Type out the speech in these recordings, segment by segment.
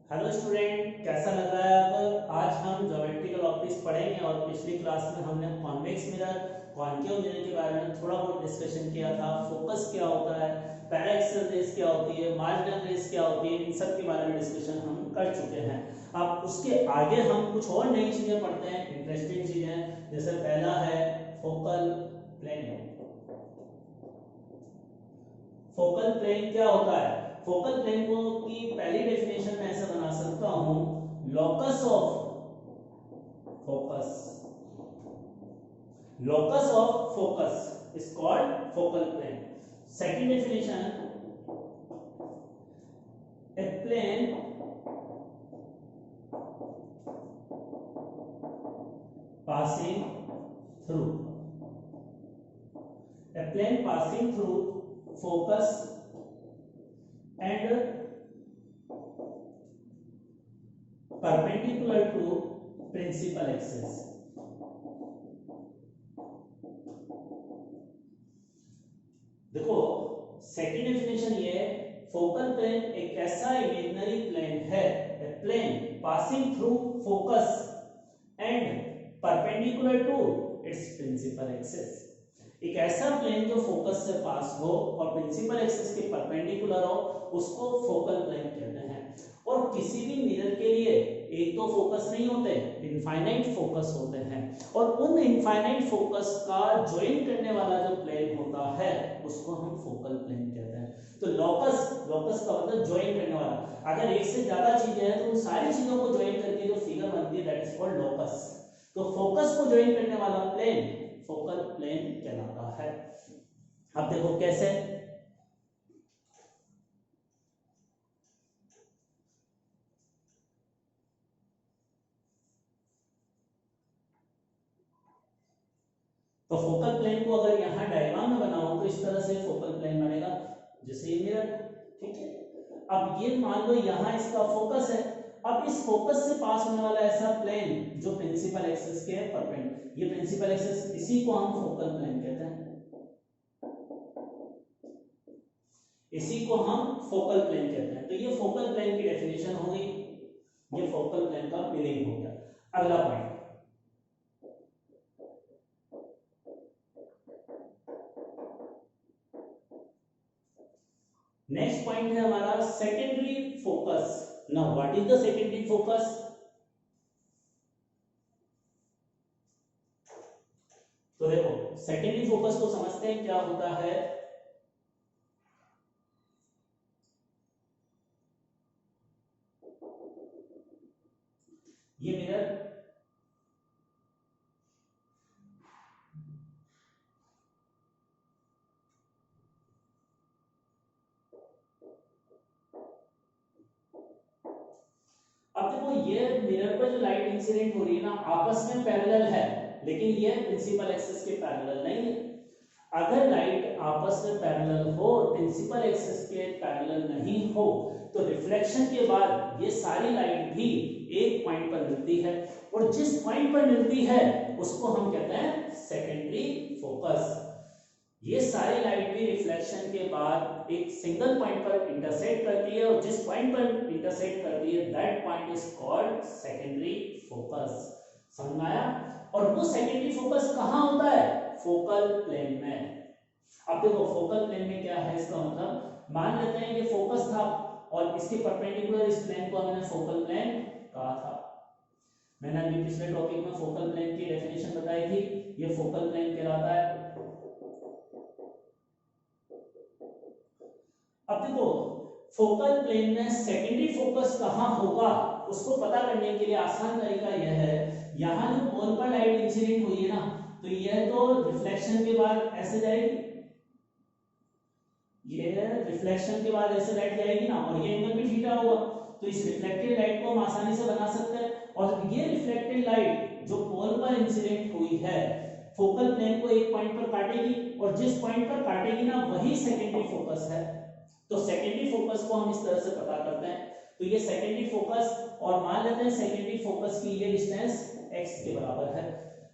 Hello student, कैसा लग रहा है आपको? आज हम ज्योमेट्रिकल ऑप्टिक्स पढ़ेंगे और पिछली क्लास में हमने कॉन्वेक्स मिरर, कॉन्केव मिरर के बारे में थोड़ा बहुत डिस्कशन किया था। फोकस क्या होता है, पैराक्सियल रेस क्या होती है, मार्जिनल रेस क्या होती है, इन सब के बारे में डिस्कशन हम कर चुके हैं। अब उसके आगे हम कुछ और नई चीजें पढ़ते हैं, इंटरेस्टिंग चीजें। जैसे पहला है फोकल प्लेन। फोकल प्लेन क्या होता है? फोकल प्लेन को की पहली डेफिनेशन मैं ऐसे बना सकता हूं, locus of focus. Locus of focus is called focal plane. Second definition, a plane passing through, a plane passing through focus and perpendicular to principal axis. देखो, सेकंड डेफिनेशन ये है, फोकल प्लेन एक ऐसा इमेजिनरी प्लेन है, a plane passing through focus and perpendicular to its principal axis. एक ऐसा plane जो focus से पास हो और प्रिंसिपल एक्सिस के परपेंडिकुलर हो, उसको फोकल प्लेन कहते हैं। और किसी भी मिरर के लिए एक तो फोकस नहीं होते, इनफाइनाइट फोकस होते हैं, और उन इनफाइनाइट फोकस का ज्वाइन करने वाला जो प्लेन होता है उसको हम फोकल प्लेन कहते हैं। तो लोकस, लोकस का मतलब ज्वाइन करने वाला। अगर एक से ज्यादा चीजें हैं तो उन सारी चीजों को ज्वाइन करके जो फिगर बनती है दैट इज कॉल्ड लोकस। तो फोकस को ज्वाइन करने वाला प्लेन फोकल प्लेन कहलाता है। अब देखो कैसे। तो फोकल प्लेन को अगर यहां डायग्राम में बनाऊं तो इस तरह से फोकल प्लेन बनेगा, जैसे ये मिरर। ठीक है, अब ये मान लो यहां इसका फोकस है। अब इस फोकस से पास होने वाला ऐसा प्लेन जो प्रिंसिपल एक्सिस के परपेंडिकुलर, ये प्रिंसिपल एक्सिस, इसी को हम फोकल प्लेन कहते हैं। इसी को हम फोकल प्लेन कहते हैं। तो ये फोकल प्लेन की डेफिनेशन हो गई, ये फोकल प्लेन का मीनिंग हो गया। अगला पॉइंट, नेक्स्ट पॉइंट है हमारा secondary focus. Now what is the secondary focus? तो देखो, सेकेंडरी फोकस को समझते हैं क्या होता है। ये मिरर, अब देखो ये मिरर पर जो लाइट इंसिडेंट हो रही है ना, आपस में पैरेलल है, लेकिन ये प्रिंसिपल एक्सिस के पैरेलल नहीं है। अगर लाइट आपस में पैरेलल हो, प्रिंसिपल एक्सिस के पैरेलल नहीं हो, तो रिफ्लेक्शन के बाद ये सारी लाइट भी एक पॉइंट पर मिलती है, और जिस पॉइंट पर मिलती है उसको हम कहते हैं सेकेंडरी फोकस। ये सारी लाइट भी रिफ्लेक्शन के बाद एक सिंगल पॉइंट पर इंटरसेक्ट करती है, और जिस पॉइंट पर इंटरसेक्ट करती है that point is called secondary focus. समझ में आया? और वो सेकेंडरी फोकस कहां होता है? फोकल प्लेन में। अब देखो फोकल प्लेन में क्या है, इसका मतलब मान लेते हैं ये फोकस था और इसके परपेंडिकुलर इस प्लेन को हमने फोकल प्लेन कहा था। मैंने अभी पिछले टॉपिक में फोकल प्लेन की डेफिनेशन बताई थी, ये फोकल प्लेन कहलाता है। अब देखो, फोकल प्लेन में सेकेंडरी फोकस कहां होगा उसको पता करने के लिए आसान तरीका यह है, यहां जो पोल पर लाइट इंसिडेंट हुई है ना, तो यह तो रिफ्लेक्शन के बाद ऐसे जाएगी, ये रिफ्लेक्शन के बाद ऐसे लाइट जाएगी ना, और ये एंगल भी थीटा होगा। तो इस रिफ्लेक्टेड लाइट को हम आसानी से बना सकते हैं, और ये रिफ्लेक्टेड लाइट जो पोल पर इंसिडेंट हुई है फोकल प्लेन को एक पॉइंट पर काटेगी, और जिस पॉइंट पर काटेगी ना वही सेकेंडरी फोकस है। तो सेकेंडरी फोकस को हम इस तरह से पता करते हैं। तो ये सेकेंडरी फोकस, और मान लेते हैं सेकेंडरी फोकस की ये डिस्टेंस x के बराबर है।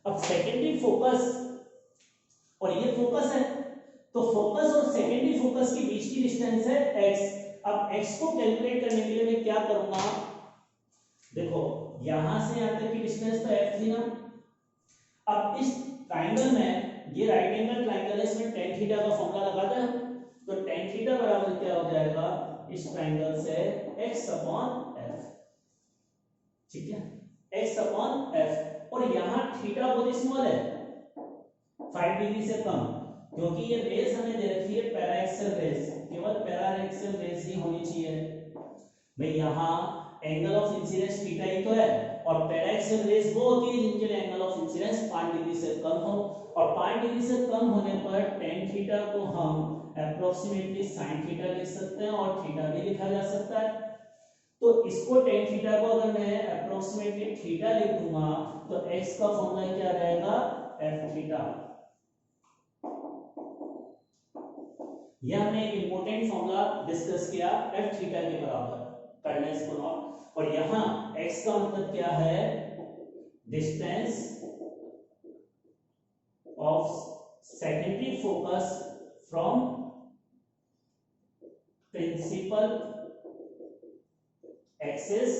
अब सेकेंडरी फोकस और ये फोकस है, तो फोकस और सेकेंडरी फोकस के बीच की डिस्टेंस है x। अब x को कैलकुलेट करने के लिए मैं क्या करूंगा, देखो यहां से यहां तक की डिस्टेंस तो f थी ना। अब इस ट्राइंगल में ये राइट एंगल ट्राइंगल है, इसमें tan थीटा का फॉर्मूला लगाते हैं, तो tan थीटा बराबर क्या हो जाएगा इस ट्राइंगल से x अपॉन f, ठीक है, x अपॉन f। और यहाँ थीटा बहुत स्मॉल है 5 डिग्री से कम, क्योंकि ये रेस हमें दे रखी है पैराएक्सियल रेस, केवल पैराएक्सियल रेस ही होनी चाहिए भाई। यहाँ एंगल ऑफ इंसिडेंस थीटा ही तो है, और पैराएक्सियल रेस वो होती है जिनके लिए एंगल ऑफ इंसिडेंस 5 डिग्री से कम हो, और 5 डिग्री से कम होने पर tan थीटा को हम अप्रोक्सीमेटली sin थीटा लिख सकते हैं, और थीटा भी लिखा जा सकता है। तो इसको tan थीटा को अगर मैं अप्रोक्सीमेटली थीटा लिख दूंगा तो x का फॉर्मूला क्या रहेगा f थीटा। यह हमने एक इंपॉर्टेंट फॉर्मूला डिस्कस किया f थीटा के बराबर करना इसको नॉट। और यहां x का मतलब क्या है distance of secondary focus from principal axis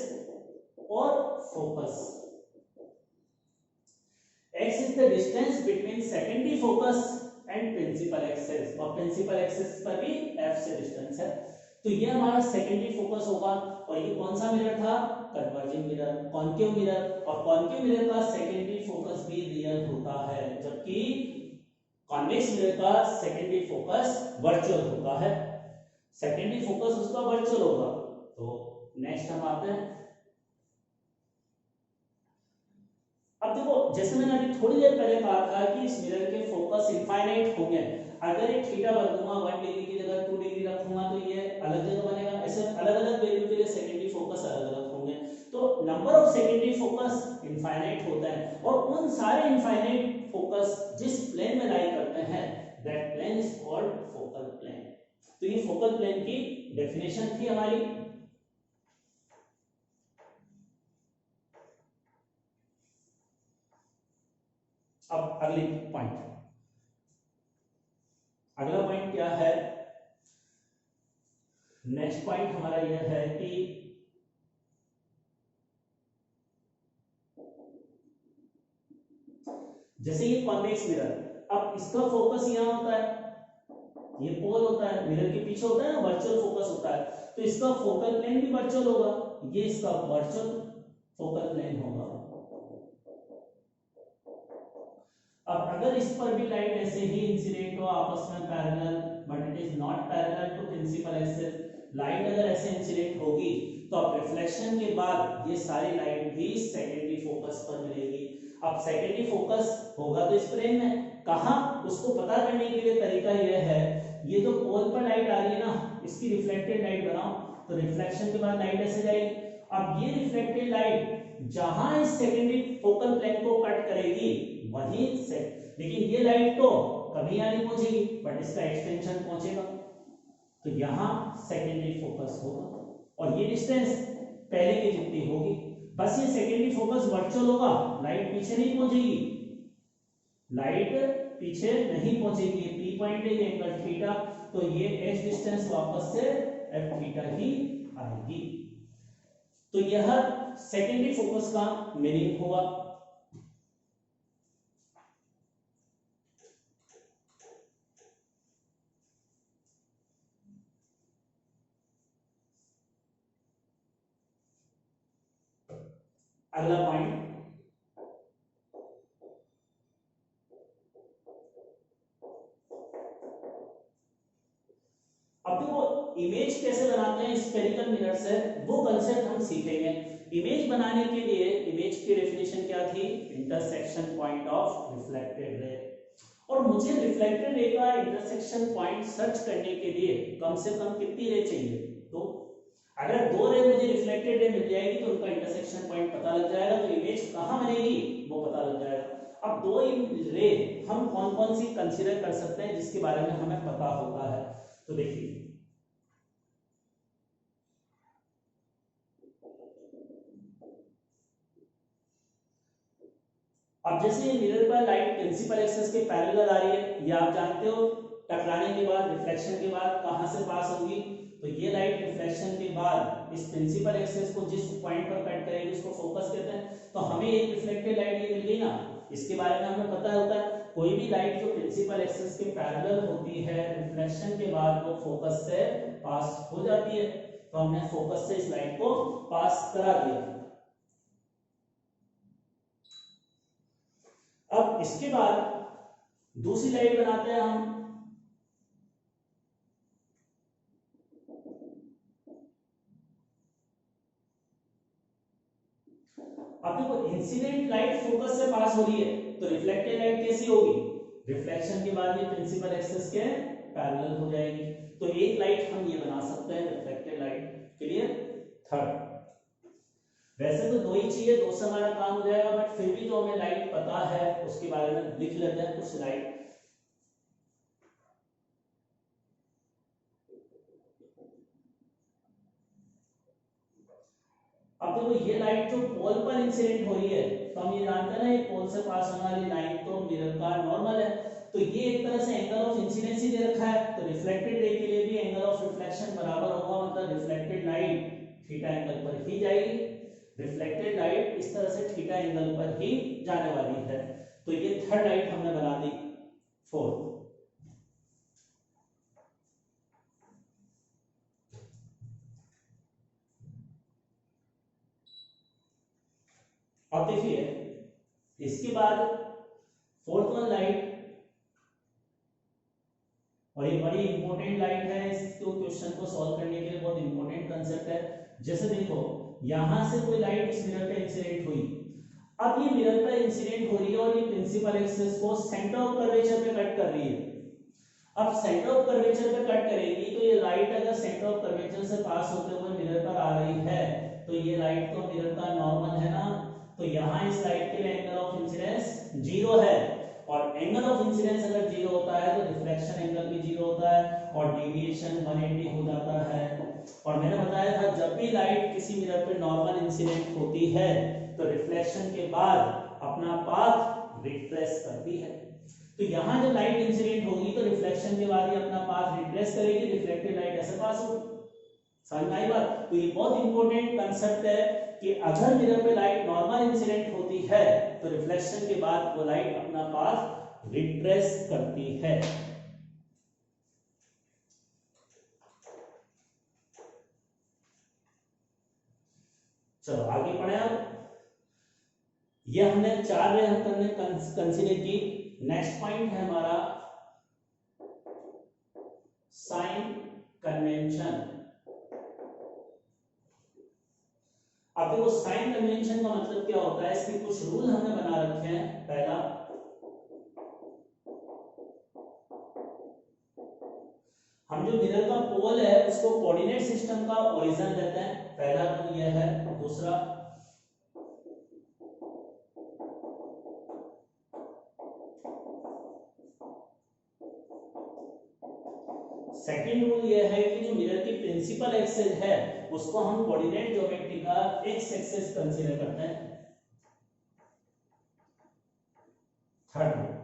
और focus. x is the distance between secondary focus and principal axis, और principal axis पर भी f से डिस्टेंस है। तो ये हमारा सेकेंडरी फोकस होगा, और ये कौन सा मिरर था कन्वर्जिंग मिरर, कॉन्केव मिरर, और कॉन्केव मिरर का सेकेंडरी फोकस भी रियल होता है, जबकि कॉन्वेक्स मिरर का सेकेंडरी फोकस वर्चुअल होता है, सेकेंडरी फोकस उसका वर्चुअल होगा। तो नेक्स्ट हम आते हैं, अब देखो जैसे मैंने अभी थोड़ी देर पहले कहा था कि इस मिरर के फोकस इनफाइनाइट होंगे, अगर एक थीटा बदलूंगा 1 डिग्री की जगह 2 डिग्री रखूंगा तो ये अलग जगह बनेगा, ऐसे अलग अलग वैल्यू के लिए सेकेंडरी फोकस अलग अलग होंगे। तो number of secondary focus infinite होता है, और उन सारे इनफाइनाइट फोकस जिस प्लेन में लाई करते हैं that plane is called focal plane. तो ये फोकल प्लेन की डेफिनेशन थी हमारी। अब अगली पॉइंट, अगला पॉइंट क्या है, नेक्स्ट पॉइंट हमारा यह है कि जैसे ये कॉन्वेक्स मिरर, अब इसका फोकस यहां होता है, ये पोल होता है, मिरर के पीछे होता है ना वर्चुअल फोकस होता है, तो इसका फोकल प्लेन भी वर्चुअल होगा, ये इसका वर्चुअल फोकल प्लेन होगा। अब अगर इस पर भी लाइट ऐसे ही इंसिडेंट हो आपस में parallel, but it is not parallel to principal axis, light अगर ऐसे इंसिडेंट होगी तो अब रिफ्लेक्शन के बाद ये सारी लाइट भी सेकेंडरी फोकस पर मिलेगी। अब सेकेंडरी फोकस होगा तो इस प्लेन में, कहां उसको पता करने के लिए तरीका यह है, ये जो पोल पर लाइट आ रही है ना इसकी रिफ्लेक्टेड लाइट बनाओ, तो रिफ्लेक्शन के बाद लाइट ऐसे जाएगी। अब ये रिफ्लेक्टेड लाइट जहां इस सेकेंडरी फोकल प्लेन को कट करेगी वहीं से, लेकिन ये लाइट तो कभी यहां नहीं पहुंचेगी बट इसका एक्सटेंशन पहुंचेगा, तो यहां सेकेंडरी फोकस होगा, और ये डिस्टेंस पहले की जितनी होगी, बस ये सेकेंडरी फोकस वर्चुअल होगा, लाइट पीछे नहीं पहुंचेगी, लाइट पीछे नहीं पहुंचेगी, ये पी पॉइंट है, ये एंगल थीटा, तो ये एच डिस्टेंस वापस से एफ थीटा ही आएगी। तो यह सेकेंडरी फोकस का मीनिंग हुआ। अगला पॉइंट, अब देखो इमेज कैसे बनाते हैं स्फेरिकल मिरर से, वो कंसेप्ट हम सीखेंगे। इमेज बनाने के लिए इमेज की डेफिनेशन क्या थी, intersection point of reflected ray, और मुझे रिफ्लेक्टेड रे का इंटरसेक्शन पॉइंट सर्च करने के लिए कम से कम कितनी रे चाहिए, तो अगर 2 रे मुझे रिफ्लेक्टेड रे मिल जाएगी तो उनका इंटरसेक्शन पॉइंट पता लग जाएगा, तो इमेज कहां बनेगी वो पता लग जाएगा। अब 2 रे हम कौन कौन सी कंसीडर कर सकते हैं जिसके बारे में हमें पता होता है, तो देखिए अब जैसे मिरर पर लाइट प्रिंसिपल एक्सिस के पैरेलल आ रही है, ये आप जानते हो, टकराने के बाद रिफ्लेक्शन के बाद कहां से पास होगी, तो ये लाइट रिफ्लेक्शन के बाद इस प्रिंसिपल एक्सिस को जिस पॉइंट पर कट करेगी उसको फोकस कहते हैं। तो हमें एक रिफ्लेक्टेड लाइट ये मिल गई ना, इसके बारे में हमें पता होता है कोई भी लाइट जो प्रिंसिपल एक्सिस के पैरेलल होती है रिफ्लेक्शन के बाद वो फोकस से पास हो जाती है। तो हमने फोकस से इस लाइट को पास करा दिया। अब इसके बाद दूसरी लाइट बनाते हैं हम। अब देखो इंसिडेंट लाइट फोकस से पास हो रही है तो रिफ्लेक्टेड लाइट कैसी होगी, रिफ्लेक्शन के बाद ये प्रिंसिपल एक्सिस के पैरेलल हो जाएगी। तो एक लाइट हम ये बना सकते हैं रिफ्लेक्टेड लाइट। क्लियर। थर्ड, वैसे तो दो ही चाहिए, दो से हमारा काम हो जाएगा, बट फिर भी जो हमें लाइट पता है उसके बारे में लिख लेते हैं कुछ लाइट। अब देखो ये लाइट जो पोल पर इंसिडेंट हो रही है तो हम ये जानते हैं ना ये पोल से पास होने वाली लाइन तो मिरर का नॉर्मल है, तो ये एक तरह से एंगल ऑफ इंसिडेंसी दे रखा है। तो रिफ्लेक्टेड रे के लिए भी एंगल ऑफ रिफ्लेक्शन बराबर होगा, मतलब रिफ्लेक्टेड लाइट थीटा एंगल पर ही जाएगी। रिफ्लेक्टेड लाइट इस तरह से थीटा एंगल पर ही जाने वाली है। तो ये थर्ड लाइट हमने बना दी। फोर्थ, अब देखिए इसके बाद फोर्थ वन लाइट, और ये बड़ी इंपॉर्टेंट लाइट है, इसको क्वेश्चन को सॉल्व करने के लिए बहुत इंपॉर्टेंट कंसेप्ट है। जैसे देखो यहां से कोई लाइट इस मिरर पे इंसिडेंट हुई, अब ये मिरर पे इंसिडेंट हो रही है और ये प्रिंसिपल एक्सिस को सेंटर ऑफ कर्वेचर पे कट कर रही है। अब सेंटर ऑफ कर्वेचर पे कट करेगी तो ये लाइट अगर सेंटर ऑफ कर्वेचर से पास होते हुए मिरर पर आ रही है तो ये लाइट तो मिरर का नॉर्मल है ना, तो यहाँ इस लाइट के लिए एंगल ऑफ इंसिडेंस 0 है, और एंगल ऑफ इंसिडेंस अगर 0 होता है तो रिफ्लेक्शन एंगल भी 0 होता है और डेविएशन 180 हो जाता है। और मैंने बताया था जब भी लाइट किसी मिरर पे नॉर्मल इंसिडेंट होती है तो रिफ्लेक्शन के बाद अपना पाथ रिट्रेस करती है। तो यहाँ जब लाइट इंसिडेंट होगी तो रिफ्लेक्शन के बाद ही अपना पाथ रिट्रेस करेगी, रिफ्लेक्टेड लाइट ऐसे पास होगी। समझ में आई बात। तो ये बहुत इंपॉर्टेंट कंसेप्ट है कि अगर मिरर पे लाइट नॉर्मल इंसिडेंट होती है तो रिफ्लेक्शन के बाद वो लाइट अपना पाथ रिट्रेस करती है। चलो आगे बढ़े। अब ये हमने 4 रे हमने कंसीडर की। नेक्स्ट पॉइंट है हमारा साइन कन्वेंशन। अब देखो साइन कन्वेंशन का मतलब क्या होता है, इसके कुछ रूल हमने बना रखे हैं। पहला, हम जो मिरर का पोल है उसको कोऑर्डिनेट सिस्टम का ओरिजिन लेते हैं, पहला रूल यह है। दूसरा, सेकंड रूल यह है कि जो मिरर की प्रिंसिपल एक्सिस है उसको हम कोऑर्डिनेट ज्योमेट्री का एक्स एक्सिस कंसीडर करते हैं। Third,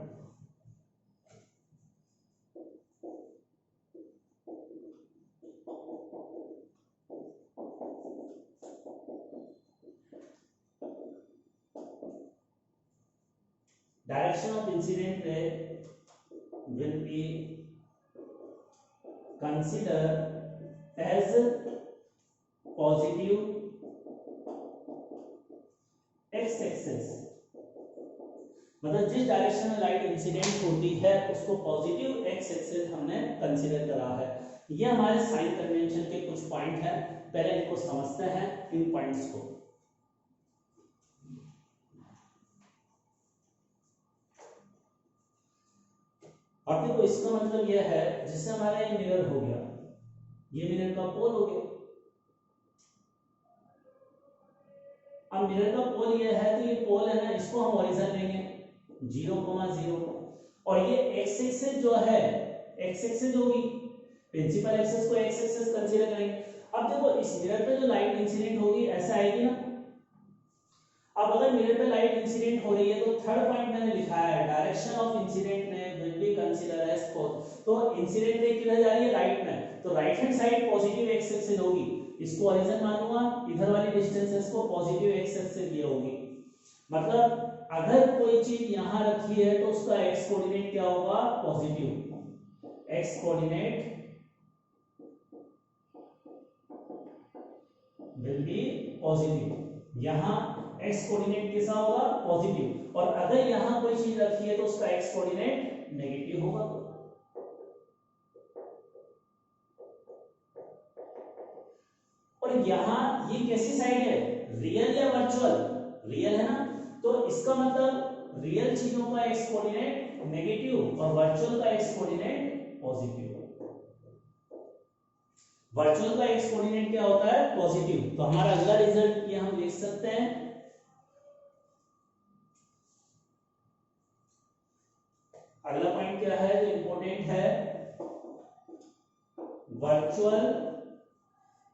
direction of incident ray will be considered as positive x axis, मतलब जिस डायरेक्शन में लाइट इंसिडेंट होती है उसको पॉजिटिव एक्स एक्सिस हमने कंसीडर करा है। ये हमारे साइन कन्वेंशन के कुछ पॉइंट हैं, पहले इनको समझते हैं इन पॉइंट्स को। अब देखो इसका मतलब यह है जिससे हमारा ये मिरर हो गया, ये मिरर का पोल हो गया। अब मिरर का पोल ये है तो ये पोल है ना, इसको हम ओरिजिन लेंगे 0,0 और ये एक्स एक्सिस जो है एक्स एक्सिस होगी, प्रिंसिपल एक्सिस को एक्स एक्सिस कंसीडर करेंगे। अब देखो इस मिरर पे जो लाइट इंसिडेंट होगी ऐसे आएगी ना। अब अगर मिरर पे लाइट इंसिडेंट हो रही है तो थर्ड पॉइंट मैंने लिखा है डायरेक्शन ऑफ इंसिडेंट में विल बी कंसीडर एज पोल। तो इंसिडेंट रे किधर जा रही है, राइट में, तो right hand side positive x axis होगी, इसको ओरिजिन मानूंगा, इधर वाली डिस्टेंसेस को पॉजिटिव एक्स एक्सिस ये होगी। मतलब अगर कोई चीज यहां रखी है तो उसका एक्स कोऑर्डिनेट क्या होगा, positive. X coordinate will be positive, यहां एक्स कोऑर्डिनेट कैसा होगा, पॉजिटिव। और अगर यहां कोई चीज रखी है तो उसका एक्स कोऑर्डिनेट नेगेटिव होगा। और यहां ये कैसी साइड है, रियल या वर्चुअल, रियल है ना, तो इसका मतलब रियल चीजों का एक्स कोऑर्डिनेट नेगेटिव और वर्चुअल का एक्स कोऑर्डिनेट पॉजिटिव। वर्चुअल का एक्स कोऑर्डिनेट क्या होता है, पॉजिटिव। तो हमारा अगला रिजल्ट ये हम लिख सकते हैं, अगला पॉइंट क्या है जो इंपॉर्टेंट है, virtual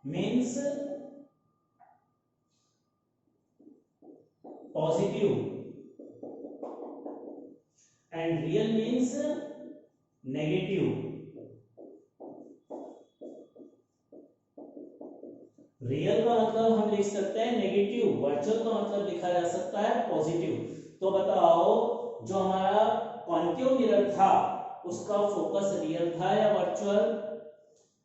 means positive and real means negative. Real का मतलब हम लिख सकते हैं नेगेटिव, वर्चुअल का मतलब लिखा जा सकता है पॉजिटिव। तो बताओ जो हमारा कॉन्केव मिरर था उसका फोकस रियल था या वर्चुअल,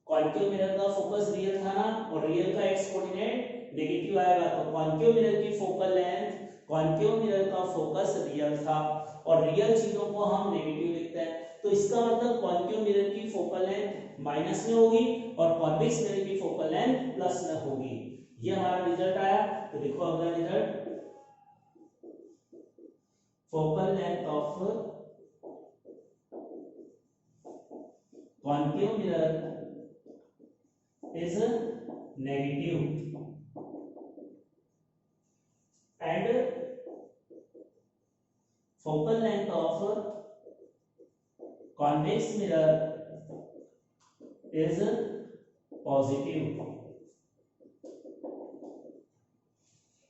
कॉन्केव मिरर का फोकस रियल था ना, और रियल का एक्स कोऑर्डिनेट नेगेटिव आएगा, तो कॉन्केव मिरर की फोकल लेंथ, कॉन्केव मिरर का फोकस रियल था और रियल चीजों को हम नेगेटिव लिखते हैं। तो इसका मतलब कॉन्केव मिरर की फोकल लेंथ माइनस में होगी और कॉन्वेक्स मिरर की फोकल लेंथ प्लस में होगी। ये हमारा रिजल्ट आया। तो देखो अगला result, focal length of concave mirror is negative and focal length of convex mirror is positive।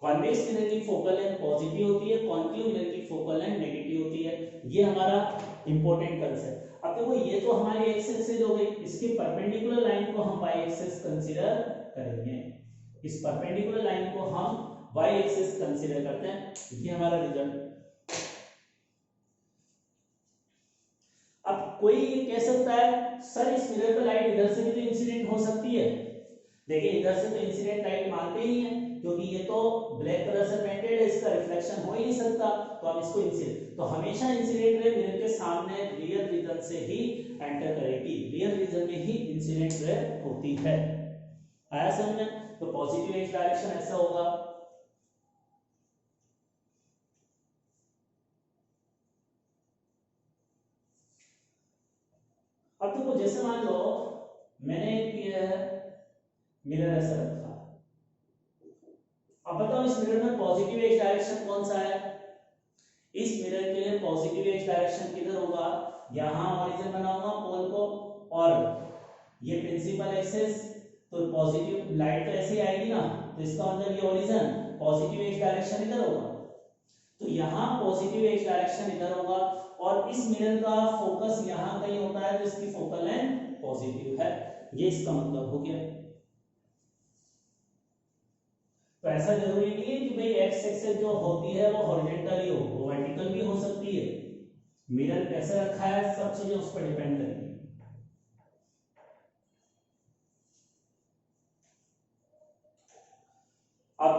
Convex mirror की फोकल लेंथ पॉजिटिव होती है, कॉन्केव मिरर की फोकल लेंथ नेगेटिव होती है। ये हमारा इंपॉर्टेंट कंसेप्ट। अब देखो ये तो हमारी एक्स एक्सिस हो गई, इसके परपेंडिकुलर लाइन को हम वाई एक्सिस कंसीडर करेंगे, इस परपेंडिकुलर लाइन को हम वाई एक्सिस कंसीडर करते हैं। ये हमारा रिजल्ट। अब कोई ये कह सकता है सर इस मिरर पे लाइट इधर से भी तो इंसिडेंट हो सकती है। देखिए इधर से तो इंसिडेंट लाइट मानते ही हैं क्योंकि ये तो ब्लैक कलर से पेंटेड है, इसका रिफ्लेक्शन हो ही नहीं सकता, तो हम इसको इंसिडेंट, तो हमेशा इंसिडेंट रे मिरर के सामने रियल रीजन से ही एंटर करेगी, रियल रीजन में ही इंसिडेंट रे होती है। आया समझ में? तो पॉजिटिव एक्स डायरेक्शन ऐसा होगा। अब देखो जैसे मान लो मैंने किया है मिरर ऐसा रखा, अब बताओ इस मिरर में पॉजिटिव एक्स डायरेक्शन कौन सा है? इस मिरर के लिए पॉजिटिव एक्स डायरेक्शन किधर होगा? यहां ओरिजिन बनाऊंगा पोल को और ये प्रिंसिपल एक्सिस, तो पॉजिटिव लाइट तो ऐसे ही आएगी ना, तो इसका मतलब ये ओरिजिन पॉजिटिव एक्स डायरेक्शन इधर होगा, तो यहां पॉजिटिव एक्स डायरेक्शन इधर होगा और इस मिरर का फोकस यहां कहीं होता है तो इसकी फोकल लेंथ पॉजिटिव है। ये इसका मतलब हो गया। तो ऐसा जरूरी नहीं है कि भाई एक्स एक्सिस जो होती है वो हॉरिजॉन्टली हो, वो वर्टिकल भी हो सकती है। मिरर कैसे रखा है सब चीजें उस पर डिपेंड करेंगी। अब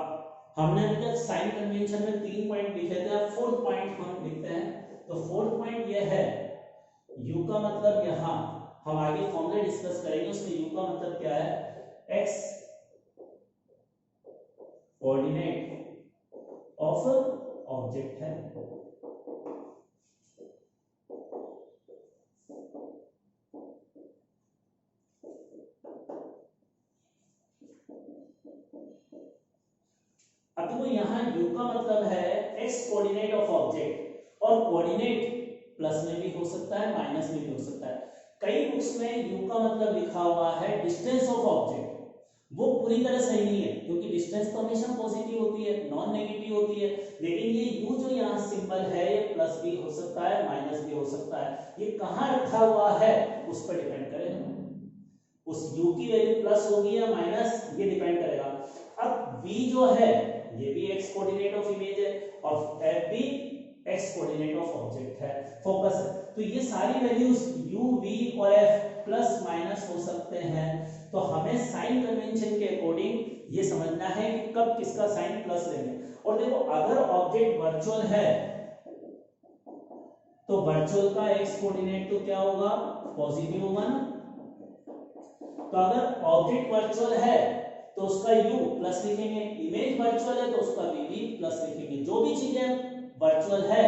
हमने अभी तक साइन कन्वेंशन में 3 पॉइंट लिखे थे, अब 4th पॉइंट हम लिखते हैं। तो 4th पॉइंट ये है u का मतलब, यहां हम आगे फॉर्मूला डिस्कस करेंगे, उसमें u का मतलब क्या है? x कोऑर्डिनेट ऑफ ऑब्जेक्ट है। अब देखो यहाँ u का मतलब है x कोऑर्डिनेट ऑफ ऑब्जेक्ट, और कोऑर्डिनेट प्लस में भी हो सकता है माइनस में भी हो सकता है। कई बुक्स में u का मतलब लिखा हुआ है डिस्टेंस ऑफ ऑब्जेक्ट, वो पूरी तरह सही नहीं है क्योंकि डिस्टेंस तो हमेशा पॉजिटिव होती है, नॉन नेगेटिव होती है, लेकिन ये u जो यहाँ सिंबल है ये प्लस भी हो सकता है माइनस भी हो सकता है। ये कहाँ रखा हुआ है उस पर डिपेंड करेगा। उस u की वैल्यू प्लस होगी या माइनस, ये डिपेंड करेगा। अब v जो है ये भी x कोऑर्डिनेट ऑफ इमेज है और f भी x कोऑर्डिनेट ऑफ ऑब्जेक्ट है, फोकस है। तो ये सारी वैल्यूज u v और f प्लस माइनस हो सकते हैं। तो हमें साइन कन्वेंशन के अकॉर्डिंग ये समझना है कि कब किसका साइन प्लस लेंगे। और देखो अगर ऑब्जेक्ट वर्चुअल है तो वर्चुअल का x कोऑर्डिनेट तो क्या होगा, पॉजिटिव होगा ना। तो अगर ऑब्जेक्ट वर्चुअल है तो उसका u प्लस लिखेंगे, इमेज वर्चुअल है तो उसका v प्लस लिखेंगे। जो भी चीजें वर्चुअल है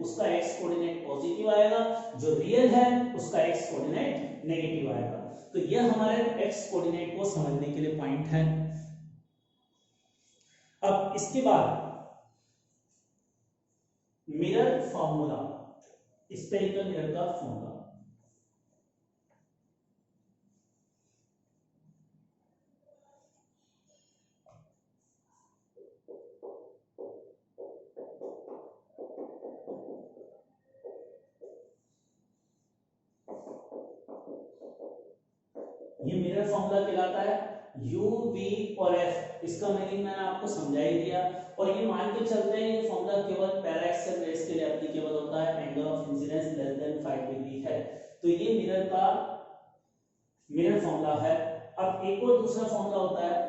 उसका x कोऑर्डिनेट पॉजिटिव आएगा, जो रियल है उसका x कोऑर्डिनेट नेगेटिव आएगा। तो यह हमारे x कोऑर्डिनेट को समझने के लिए पॉइंट है। अब इसके बाद मिरर फॉर्मूला, स्फेरिकल मिरर का फॉर्मूला। ये मिरर फॉर्मूला कहलाता है u v और f। इसका मीनिंग मैंने आपको समझा ही दिया। और ये मान के चलते हैं ये फॉर्मूला केवल पैराएक्सियल रेस के लिए एप्लीकेबल होता है, angle of incidence less than 5 degree है। तो ये मिरर फॉर्मूला है। अब एक और दूसरा फॉर्मूला होता है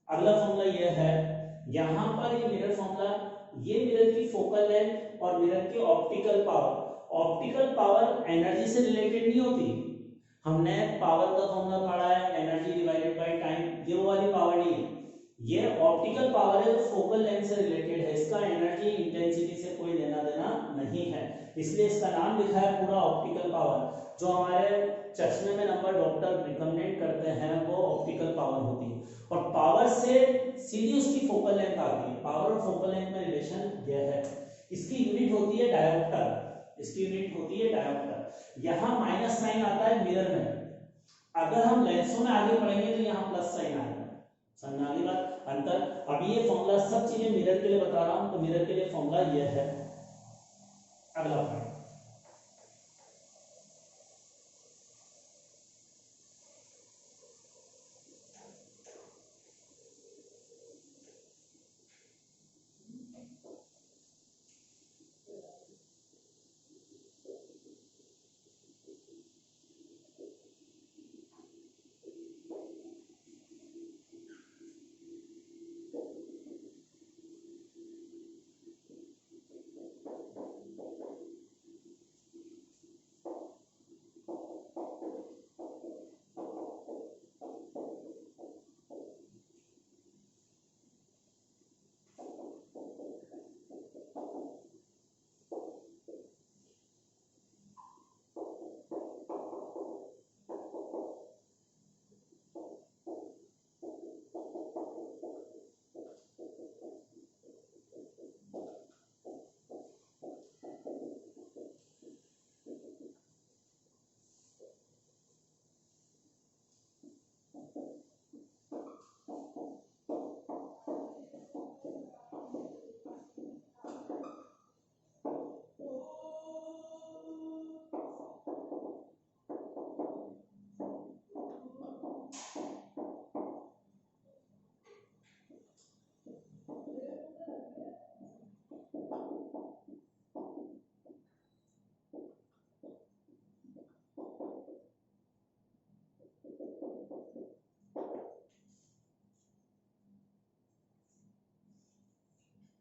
अगला फॉर्मूला ये है, यहां पर ये मिरर फॉर्मूला, ये मिरर की फोकल लेंथ और मिरर की ऑप्टिकल पावर एनर्जी से रिलेटेड नहीं होती। हमने पावर का फॉर्मूला पढ़ा है एनर्जी डिवाइडेड बाय टाइम, ये वो वाली पावर नहीं है। ये ऑप्टिकल पावर है जो फोकल लेंथ से रिलेटेड है, इसका एनर्जी इंटेंसिटी से कोई लेना देना नहीं है, इसलिए इसका नाम लिखा है पूरा ऑप्टिकल पावर। जो हमारे चश्मे में नंबर डॉक्टर रिकमेंड करते हैं वो ऑप्टिकल पावर होती है। और पावर से सीधी उसकी फोकल लेंथ आती है। पावर और फोकल लेंथ में रिलेशन यह है। इसकी यूनिट होती है डायोप्टर, इसकी यूनिट होती है डायोप्टर। यहाँ माइनस साइन आता है मिरर में, अगर हम लेंसों में आगे बढ़ेंगे तो यहाँ प्लस साइन आएगा। समझ आ गई बात, अंतर। अभी ये फॉर्मूला सब चीजें मिरर के लिए बता रहा हूं, तो मिरर के लिए फॉर्मूला यह है। अगला पॉइंट,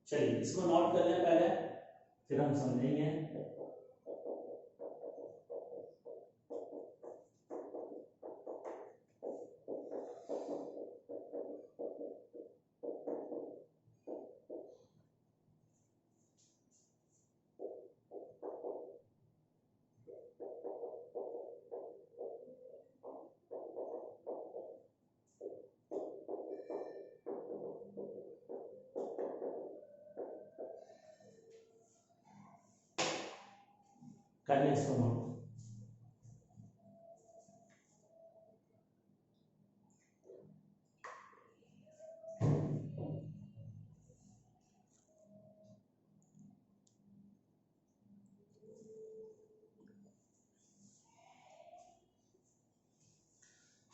चलिए इसको नोट कर लें पहले, फिर हम समझेंगे। करना इसको नोट।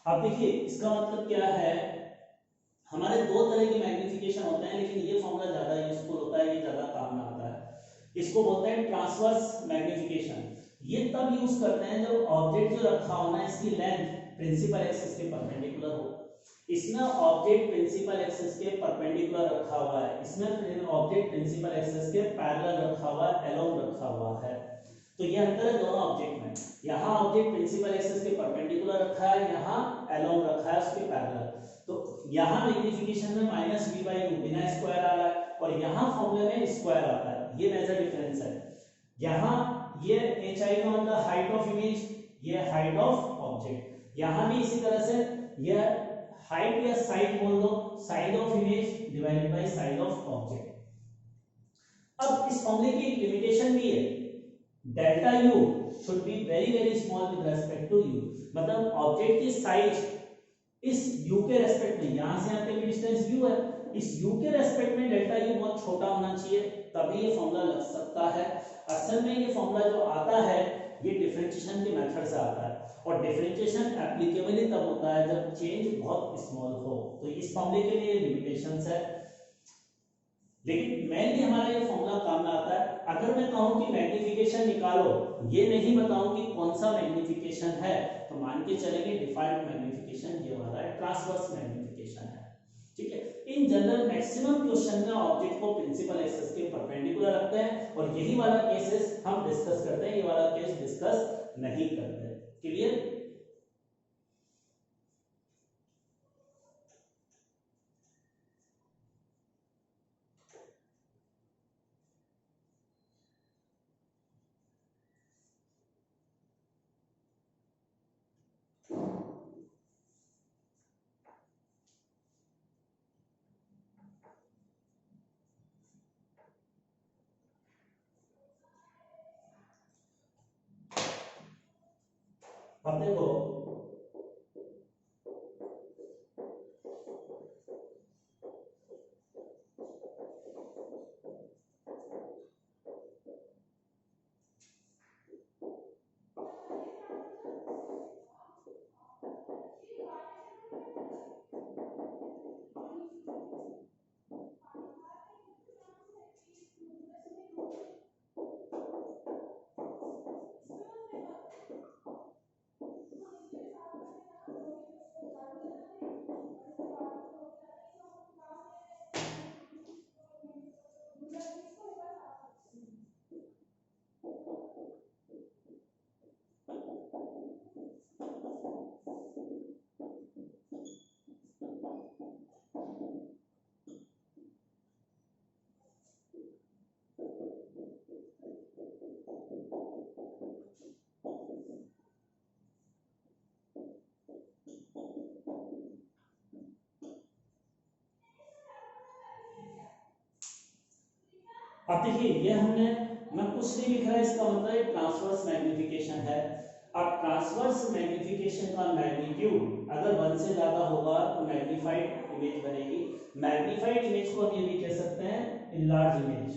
अब देखिए इसका मतलब क्या है, हमारे दो तरह के मैग्निफिकेशन होते हैं, लेकिन ये फॉर्मूला ज्यादा यूजफुल होता है, ये ज्यादा काम में आता है। इसको बोलते हैं ट्रांसवर्स मैग्निफिकेशन। ये तब यूज करते हैं जब ऑब्जेक्ट जो रखा हो ना, इसकी लेंथ प्रिंसिपल एक्सिस के परपेंडिकुलर हो। इसमें ऑब्जेक्ट प्रिंसिपल एक्सिस के परपेंडिकुलर रखा हुआ है, इसमें ऑब्जेक्ट प्रिंसिपल एक्सिस के पैरेलल रखा हुआ है, एलोंग रखा हुआ है। तो ये अंतर है दोनों ऑब्जेक्ट में। यहाँ ऑब्जेक्ट प्रिंसिपल एक्सिस के परपेंडिकुलर रखा है, यहाँ एलोंग रखा है उसके पैरेलल। तो यहाँ मैग्निफिकेशन में -v/u बिना स्क्वायर आ रहा है, और यहाँ फॉर्मूले में स्क्वायर आता है। ये मेजर डिफरेंस है। यहाँ ये hi का मतलब हाइट ऑफ इमेज, ये हाइट ऑफ ऑब्जेक्ट। यहाँ भी इसी तरह से यह हाइट या साइड बोल दो, size of image divided by size of object. अब इस फॉर्मूले की एक लिमिटेशन भी है, delta u should be very small with respect to u। मतलब ऑब्जेक्ट की साइज इस u के रेस्पेक्ट में, यहां से यहां तक की डिस्टेंस u है, इस u के रेस्पेक्ट में डेल्टा u बहुत छोटा होना चाहिए, तभी ये फॉर्मूला लग सकता है। असल में ये फॉर्मूला जो आता है ये डिफरेंशिएशन के मेथड से आता है, और डिफरेंशिएशन एप्लीकेबल ही तब होता है जब चेंज बहुत स्मॉल हो। तो इस फॉर्मूले के लिए लिमिटेशंस है, लेकिन मेनली हमारा ये फॉर्मूला काम में आता है। अगर मैं कहूं कि मैग्निफिकेशन निकालो, ये नहीं बताऊं कि कौन सा मैग्निफिकेशन है, तो मान के चलेंगे डिफाइंड मैग्निफिकेशन ये वाला है, ट्रांसवर्स मैग्निफिकेशन है। ठीक है, इन जनरल मैक्सिमम क्वेश्चन में ऑब्जेक्ट को प्रिंसिपल एक्सिस के परपेंडिकुलर रखते हैं, और यही वाला केसेस हम डिस्कस करते हैं, ये वाला केस डिस्कस नहीं करते। क्लियर? अब देखो अब देखिए ये हमने, मैं कुछ नहीं लिख रहा, इसका मतलब ये ट्रांसवर्स मैग्निफिकेशन है। अब ट्रांसवर्स मैग्निफिकेशन का मैग्नीट्यूड अगर 1 से ज्यादा होगा तो मैग्नीफाइड इमेज बनेगी। मैग्नीफाइड इमेज को हम ये भी कह सकते हैं इनलार्ज इमेज।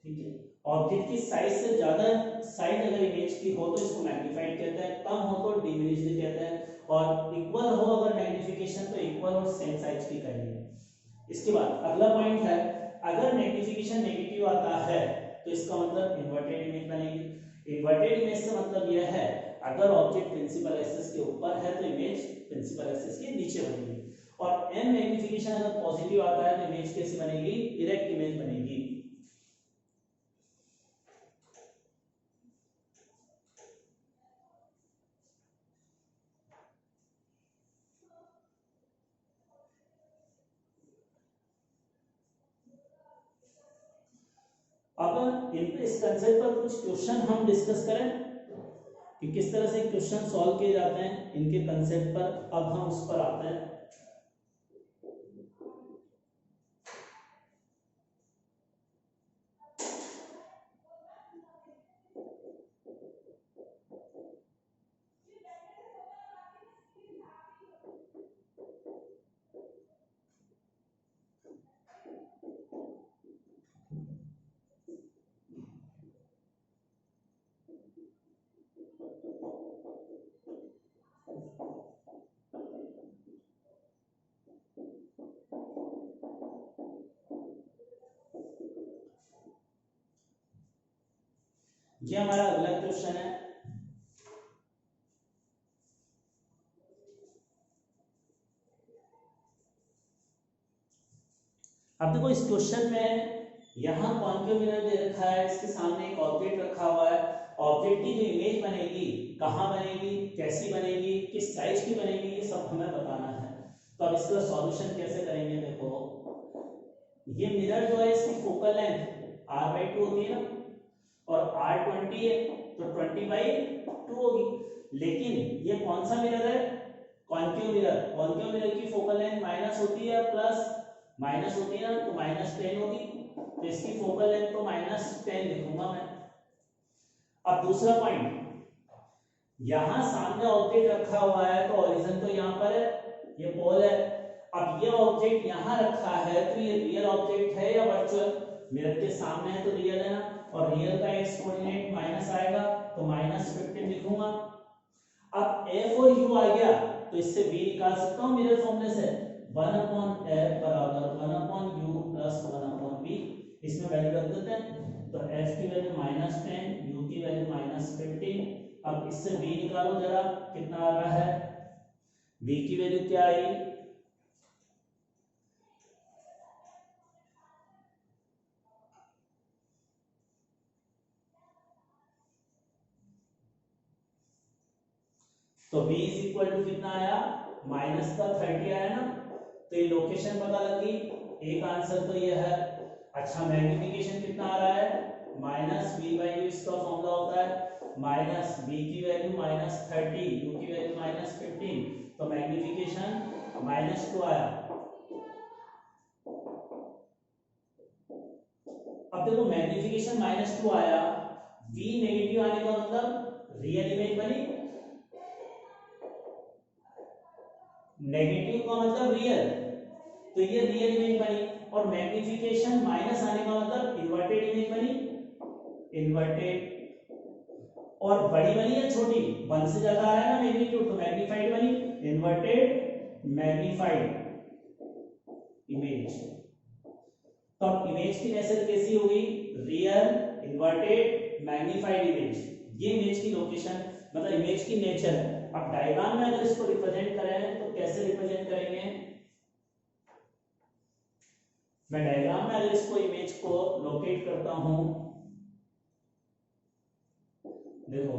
ठीक है, ऑब्जेक्ट की साइज से ज्यादा साइज अगर इमेज की हो तो इसको मैग्नीफाइड कहते हैं, कम हो तो डिमिनिश्ड कहते हैं, और इक्वल हो अगर मैग्निफिकेशन तो इक्वल और सेम साइज की कहेंगे। इसके बाद अगला पॉइंट है, अगर मैग्निफिकेशन नेगेटिव आता है तो इसका मतलब इन्वर्टेड इमेज बनेगी। इन्वर्टेड इमेज से मतलब यह है, अगर ऑब्जेक्ट प्रिंसिपल एक्सिस के ऊपर है तो इमेज प्रिंसिपल एक्सिस के नीचे बनेगी। और एम मैग्निफिकेशन अगर पॉजिटिव आता है तो इमेज कैसी बनेगी? इरेक्ट इमेज बनेगी। अब इस कंसेप्ट पर कुछ क्वेश्चन हम डिस्कस करें कि किस तरह से क्वेश्चन सॉल्व किए जाते हैं इनके कंसेप्ट पर। अब हम उस पर आते हैं। ये हमारा अगला क्वेश्चन है। अब देखो इस क्वेश्चन में यहाँ कॉन्केव मिरर दे रखा है, इसके सामने एक ऑब्जेक्ट रखा हुआ है। ऑब्जेक्ट की जो इमेज बनेगी, कहाँ बनेगी, कैसी बनेगी, किस साइज की बनेगी, ये सब हमें बताना है। तो अब इसका सॉल्यूशन कैसे करेंगे? देखो ये मिरर जो है इसकी फोकल लेंथ r/2 होती है ना, और r20 है तो 20/2 होगी। लेकिन ये कौन सा मिरर है? Concave mirror. कॉन्केव मिरर की फोकल लेंथ माइनस होती है प्लस माइनस होती है ना, तो -10 होगी। तो इसकी फोकल लेंथ तो -10 लिखूंगा मैं। अब दूसरा पॉइंट, यहां सामने ऑब्जेक्ट रखा हुआ है तो ओरिजिन तो यहां पर है, ये पोल है। अब ये ऑब्जेक्ट यहां रखा है तो ये रियल ऑब्जेक्ट है या वर्चुअल? मिरर के सामने है तो रियल है ना, और रियल का एक्स कोऑर्डिनेट माइनस आएगा तो -15 लिखूंगा। अब f और u आ गया तो इससे v निकाल सकता हूं मिरर फॉर्मूले से, 1/f बराबर 1/u प्लस 1/v। इसमें वैल्यू रख देते हैं तो f की वैल्यू -10, u की वैल्यू -15। अब इससे v निकालो जरा, कितना आ रहा है? v की वैल्यू क्या आई? तो v इज इक्वल टू कितना आया? -30 आया ना। तो ये लोकेशन पता लगी, एक आंसर तो ये है। अच्छा मैग्निफिकेशन कितना आ रहा है? -v/u, इसका फॉर्मूला होता है माइनस v की वैल्यू -30, u की वैल्यू -15, तो मैग्निफिकेशन -2 आया। अब देखो मैग्निफिकेशन -2 आया, v नेगेटिव आने का मतलब रियल इमेज बनी, नेगेटिव का मतलब रियल, तो ये रियल इमेज बनी। और मैग्निफिकेशन माइनस आने का मतलब इन्वर्टेड इमेज बनी, इन्वर्टेड। और बड़ी बनी है छोटी, 1 से ज्यादा आ रहा है ना मैग्नीट्यूड, तो मैग्नीफाइड बनी, इन्वर्टेड मैग्नीफाइड इमेज। तो अब इमेज की नेचर कैसी होगी? Real, inverted, magnified image. ये इमेज की लोकेशन मतलब इमेज की नेचर है। अब डायग्राम में अगर इसको रिप्रेजेंट करें तो कैसे रिप्रेजेंट करेंगे? मैं डायग्राम में अगर इसको इमेज को लोकेट करता हूं, देखो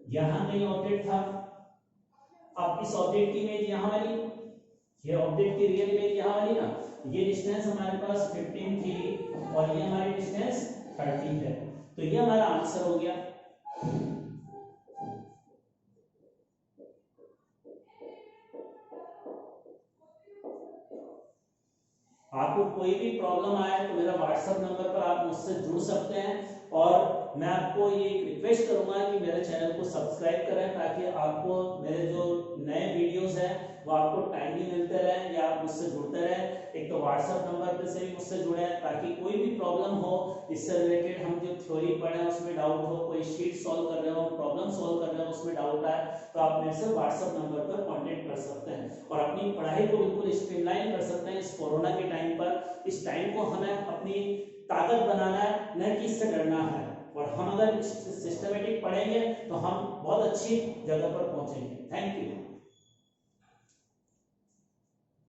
यहां कहीं ऑब्जेक्ट था, अब इस ऑब्जेक्ट की इमेज यहां वाली, ये ऑब्जेक्ट की रियल इमेज यहां वाली ना, ये डिस्टेंस हमारे पास 15 थी और ये हमारी डिस्टेंस 30 है, तो ये हमारा आंसर हो गया। आपको कोई भी प्रॉब्लम आए तो मेरा व्हाट्सएप नंबर पर आप मुझसे जुड़ सकते हैं, और मैं आपको ये रिक्वेस्ट करूंगा कि मेरे चैनल को सब्सक्राइब करें ताकि आपको मेरे जो नए वीडियोस हैं वो आपको टाइमली मिलते रहें या आप मुझसे जुड़ते रहें। एक तो व्हाट्सएप नंबर पे से भी मुझसे जुड़े ताकि कोई भी प्रॉब्लम हो इससे रिलेटेड, हम जो थ्योरी पढ़े उसमें डाउट हो, कोई शीट सॉल्व कर रहे हो, प्रॉब्लम सॉल्व कर रहे हो उसमें डाउट आए तो आप मेरे से व्हाट्सएप नंबर पर कॉन्टेक्ट कर सकते हैं और अपनी पढ़ाई को बिल्कुल स्ट्रीमलाइन कर सकते हैं। इस कोरोना के टाइम पर, इस टाइम को हमें अपनी ताकत बनाना है, न कि इससे डरना है, और हम अगर सिस्टमेटिक पढ़ेंगे तो हम बहुत अच्छी जगह पर पहुंचेंगे। Thank you.